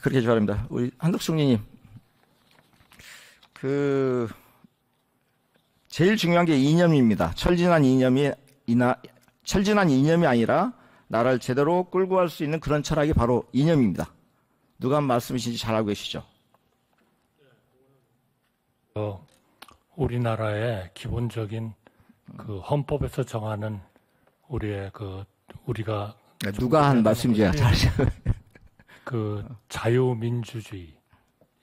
그렇게 바랍니다. 우리 한덕수 총리님, 제일 중요한 게 이념입니다. 철진한 이념이 아니라 나라를 제대로 끌고 갈 수 있는 그런 철학이 바로 이념입니다. 누가 한 말씀이신지 잘 알고 계시죠? 우리나라의 기본적인 그 헌법에서 정하는 우리가 누가 한 말씀인지 잘 아시죠? 그 자유민주주의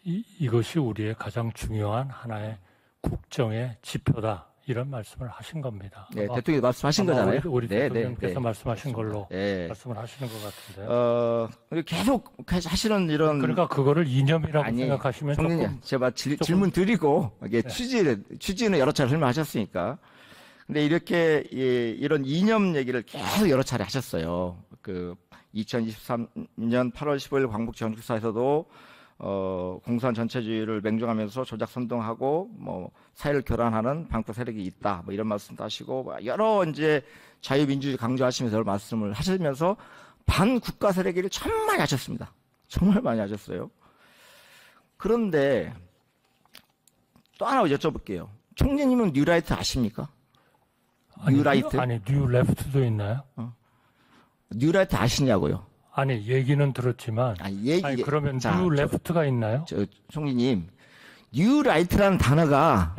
이것이 우리의 가장 중요한 하나의 국정의 지표다. 이런 말씀을 하신 겁니다. 네, 대통령이 말씀하신 거잖아요. 우리 네, 대통령께서 말씀하신 걸로 네. 말씀을 하시는 것 같은데. 계속 하시는 이런. 그러니까 그거를 이념이라고 생각하시면 총리님, 조금 제가 질문 드리고 이게 취지는 여러 차례 설명하셨으니까. 근데 이렇게 이런 이념 얘기를 계속 여러 차례 하셨어요. 2023년 8월 15일 광복 전국사에서도 공산 전체주의를 맹종하면서 조작 선동하고 사회를 교란하는 방파 세력이 있다. 이런 말씀도 하시고 여러 이제 자유민주주의 강조하시면서 말씀을 하시면서 반국가 세력을 참 많이 하셨습니다. 정말 많이 하셨어요. 그런데 또 하나 여쭤볼게요. 총리님은 뉴라이트 아십니까? 뉴라이트? 아니, 뉴레프트도 있나요? 뉴라이트 아시냐고요? 아니, 얘기는 들었지만. 아니, 그러면 뉴레프트가 있나요? 총리님, 뉴라이트라는 단어가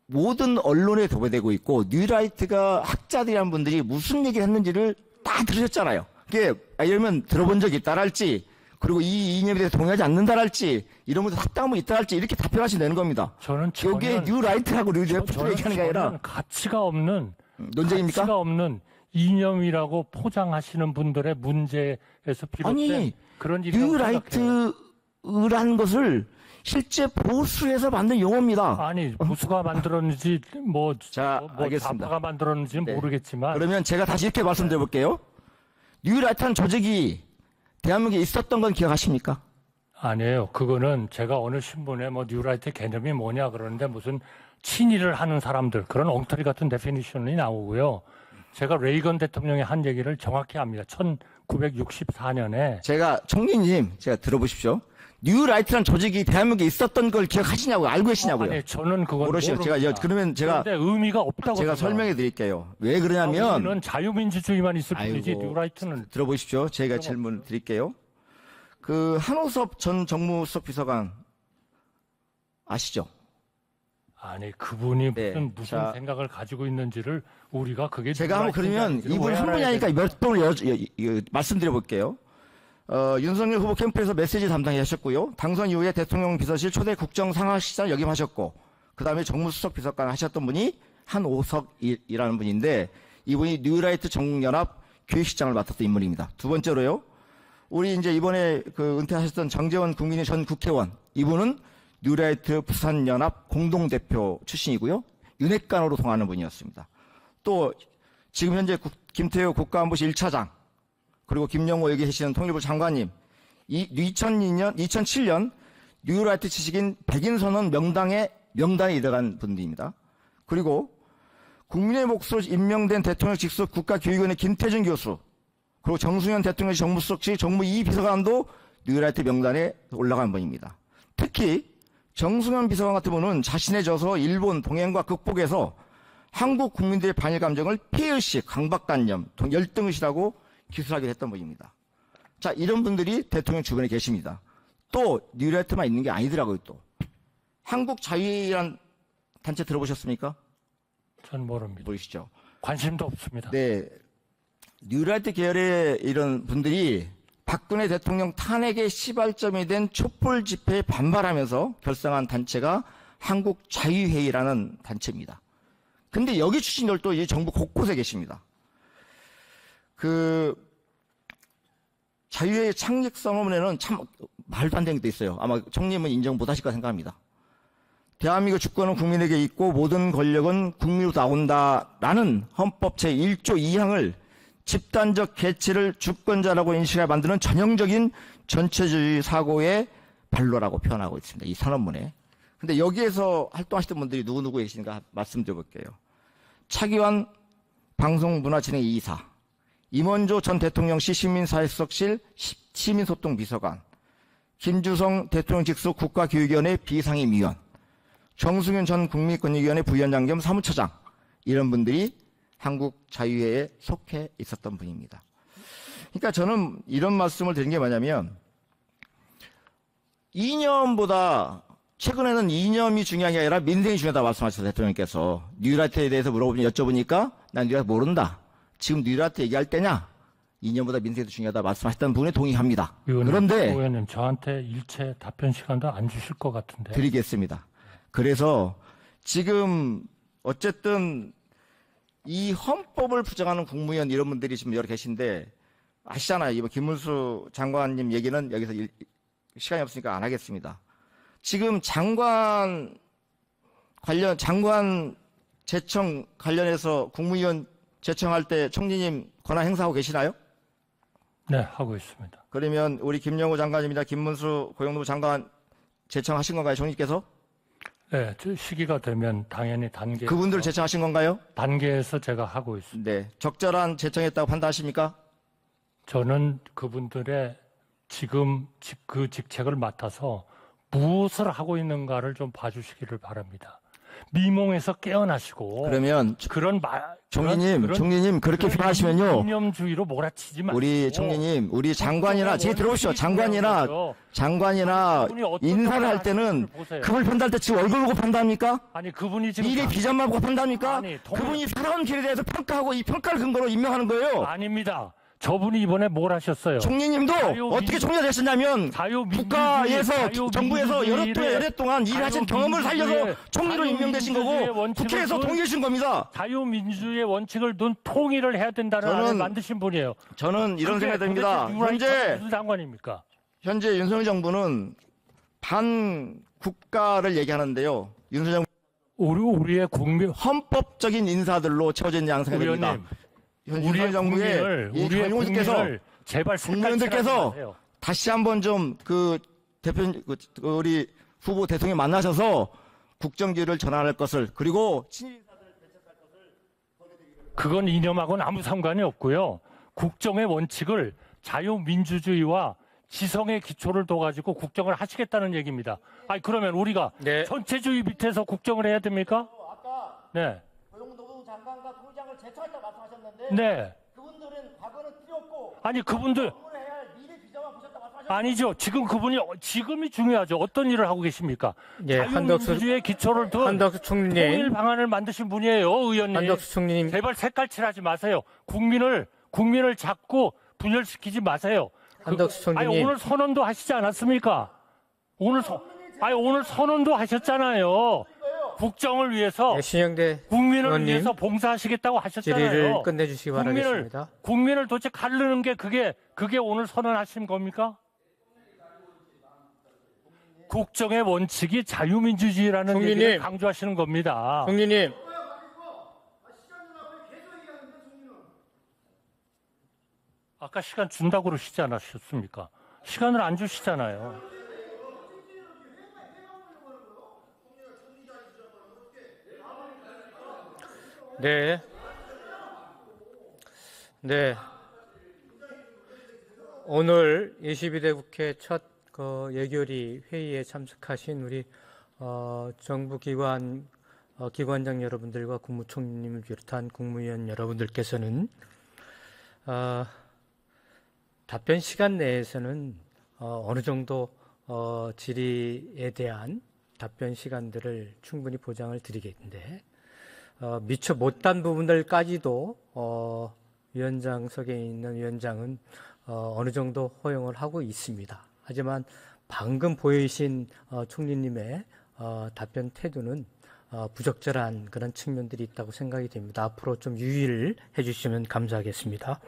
모든 언론에 도배되고 있고, 뉴라이트가 학자들이란 분들이 무슨 얘기를 했는지를 다 들으셨잖아요. 그게, 예를 들면 들어본 적이 있다랄지, 그리고 이 이념에 대해서 동의하지 않는다랄지, 이런 것도 합당한 분 있다랄지, 이렇게 답변하시면 되는 겁니다. 저는 여기에 뉴라이트라고 뉴레프트를 얘기하는 게 아니라. 가치가 없는. 논쟁입니까? 가치가 없는 이념이라고 포장하시는 분들의 문제에서 비롯된 그런 일이라고 생각해요. 뉴라이트라는 것을 실제 보수에서 만든 용어입니다. 아니, 보수가 만들었는지 알겠습니다. 좌파가 만들었는지는 모르겠지만. 그러면 제가 다시 이렇게 말씀드려볼게요. 뉴라이트라는 조직이 대한민국에 있었던 건 기억하십니까? 아니에요. 그거는 제가 어느 신문에 뉴라이트 개념이 뭐냐 그러는데 무슨 친일을 하는 사람들 그런 엉터리 같은 데피니션이 나오고요. 제가 레이건 대통령이 한 얘기를 정확히 압니다. 1964년에. 총리님, 제가 들어보십시오. 뉴라이트라는 조직이 대한민국에 있었던 걸 기억하시냐고요? 알고 계시냐고요? 아니, 저는 그건 모르시죠. 그러면 그런데 의미가 없다고 제가 설명해 드릴게요. 왜 그러냐면. 우리는 자유민주주의만 있을 뿐이지 뉴라이트는. 들어보십시오. 제가 질문 드릴게요. 한호섭 전 정무수석 비서관 아시죠? 아니, 그분이 무슨 생각을 가지고 있는지를 우리가 제가 한번 그러면 이분 한 분이 하니까 몇 번을 말씀드려 볼게요. 윤석열 후보 캠프에서 메시지 담당하셨고요. 당선 이후에 대통령 비서실 초대 국정상하시장 역임하셨고, 그 다음에 정무수석 비서관 하셨던 분이 한오석이라는 분인데, 이분이 뉴라이트 전국연합 교육시장을 맡았던 인물입니다. 두 번째로요. 우리 이제 이번에 은퇴하셨던 정재원 국민의 전 국회의원, 이분은 뉴라이트 부산연합 공동대표 출신이고요. 윤핵관으로 통하는 분이었습니다. 또 지금 현재 김태효 국가안보실 1차장, 그리고 김영호 여기 계시는 통일부 장관님, 2007년 뉴라이트 지식인 백인선언 명단에 들어간 분들입니다. 그리고 국민의 몫으로 임명된 대통령 직속 국가교육원의 김태준 교수, 그리고 정승현 대통령 정무수석실 정무 2비서관도 뉴라이트 명단에 올라간 분입니다. 특히 정승현 비서관 같은 분은 자신의 저서 일본 동행과 극복에서 한국 국민들의 반일 감정을 피해의식, 강박관념, 열등의식이라고 기술하기도 했던 분입니다. 자, 이런 분들이 대통령 주변에 계십니다. 또 뉴라이트만 있는 게 아니더라고요. 또 한국자유회의라는 단체 들어보셨습니까? 전 모릅니다. 모르시죠? 관심도 없습니다. 네, 뉴라이트 계열의 이런 분들이 박근혜 대통령 탄핵의 시발점이 된 촛불 집회에 반발하면서 결성한 단체가 한국자유회의라는 단체입니다. 근데 여기 출신들도 이 정부 곳곳에 계십니다. 자유회의 창립 선언문에는 참 말도 안 되는 게 있어요. 아마 총리님은 인정 못 하실 거라 생각합니다. 대한민국 주권은 국민에게 있고 모든 권력은 국민으로 나온다라는 헌법 제1조 2항을 집단적 개체를 주권자라고 인식해 만드는 전형적인 전체주의 사고의 발로라고 표현하고 있습니다. 이 선언문에. 근데 여기에서 활동하시던 분들이 누구 계신가 말씀드려 볼게요. 차기환 방송문화진흥 이사, 임원조 전 대통령실 시민사회수석실 시민소통비서관, 김주성 대통령 직속 국가교육위원회 비상임위원, 정승윤 전 국민권익위원회 부위원장 겸 사무처장, 이런 분들이 한국자유회에 속해 있었던 분입니다. 그러니까 저는 이런 말씀을 드린 게 뭐냐면, 이념보다 최근에는 이념이 중요한 게 아니라 민생이 중요하다 말씀하셨어요. 대통령께서 뉴라이트에 대해서 여쭤보니까 난 뉴라이트 모른다. 지금 뉴라이트 얘기할 때냐? 이념보다 민생이 더 중요하다 말씀하셨다는 부분에 동의합니다. 그런데 의원님 저한테 일체 답변 시간도 안 주실 것 같은데. 드리겠습니다. 그래서 지금 어쨌든 이 헌법을 부정하는 국무위원 이런 분들이 지금 여러 계신데 아시잖아요. 이번 김문수 장관님 얘기는 여기서 시간이 없으니까 안 하겠습니다. 지금 장관 제청 관련해서 국무위원 제청할 때 총리님 권한 행사하고 계시나요? 네, 하고 있습니다. 그러면 우리 김영우 장관님이나 김문수 고용노무 장관 제청하신 건가요, 총리께서? 네, 저 시기가 되면 당연히 그분들 제청하신 건가요? 단계에서 제가 하고 있습니다. 네, 적절한 제청했다고 판단하십니까? 저는 그분들의 지금 그 직책을 맡아서 무엇을 하고 있는가를 좀 봐주시기를 바랍니다. 미몽에서 깨어나시고 그러면 총리님 그렇게 표현하시면요. 이념주의로 몰아치지 마시고 우리 총리님, 우리 장관이나 제 들어오시죠. 장관이나 인사를 할 때는 그걸 판단할 때 지금 얼굴 보고 판단합니까? 아니 그분이 지금 일의 비전만 보고 판단합니까? 아니, 그분이 살아온 길에 대해서 평가하고 이 평가를 근거로 임명하는 거예요. 아닙니다. 저분이 이번에 뭘 하셨어요? 총리님도 어떻게 총리가 되셨냐면 국가에서 정부에서 여러 동안 일하신 경험을 살려서 총리로 임명되신 거고 국회에서 통일하신 겁니다. 자유민주주의의 원칙을 둔 통일을 해야 된다는 안을 만드신 분이에요. 저는 이런 생각이 듭니다. 무슨 상관입니까? 현재 윤석열 정부는 반국가를 얘기하는데요. 윤석열 우리의 국민 헌법적인 인사들로 채워져 있는 양상이 됩니다. 우리의 정부의 국민을 제발 국민들께서 다시 한번 좀 우리 후보 대통령 만나셔서 국정기를 전환할 것을 그리고 그건 이념하고는 아무 상관이 없고요. 국정의 원칙을 자유민주주의와 지성의 기초를 둬가지고 국정을 하시겠다는 얘기입니다. 아니 그러면 우리가 전체주의 밑에서 국정을 해야 됩니까? 아까 네. 고용노무 장관과 부장을 제청했다 말씀하셨는데 네. 그분들은 과거는 필요 없고 아니 그분들 해야 할 미래 비전만 보셨다 말씀하셨는데 아니죠. 지금이 중요하죠. 어떤 일을 하고 계십니까? 자유민주주의의 기초를 둔 한덕수 총리님, 통일 방안을 만드신 분이에요, 의원님. 한덕수 총리님, 제발 색깔칠하지 마세요. 국민을 자꾸 분열시키지 마세요. 한덕수 총리님. 아니 오늘 선언도 하시지 않았습니까? 오늘 선언도 하셨잖아요. 국정을 위해서 신영대 국민을 의원님, 위해서 봉사하시겠다고 하셨잖아요. 질의를 끝내주시기 바라겠습니다. 국민을 도대체 가르는 게 그게 오늘 선언하신 겁니까? 국정의 원칙이 자유민주주의라는 총리님. 얘기를 강조하시는 겁니다. 총리님, 아까 시간 준다고 그러시지 않으셨습니까? 시간을 안 주시잖아요. 네. 오늘 22대 국회 첫 예결위 회의에 참석하신 우리 정부 기관장 여러분들과 국무총리님을 비롯한 국무위원 여러분들께서는 답변 시간 내에서는 어느 정도 질의에 대한 답변 시간들을 충분히 보장을 드리겠는데 미처 못한 부분들까지도 위원장석에 있는 위원장은 어느 정도 허용을 하고 있습니다. 하지만 방금 보이신 총리님의 답변 태도는 부적절한 그런 측면들이 있다고 생각이 됩니다. 앞으로 좀 유의를 해주시면 감사하겠습니다.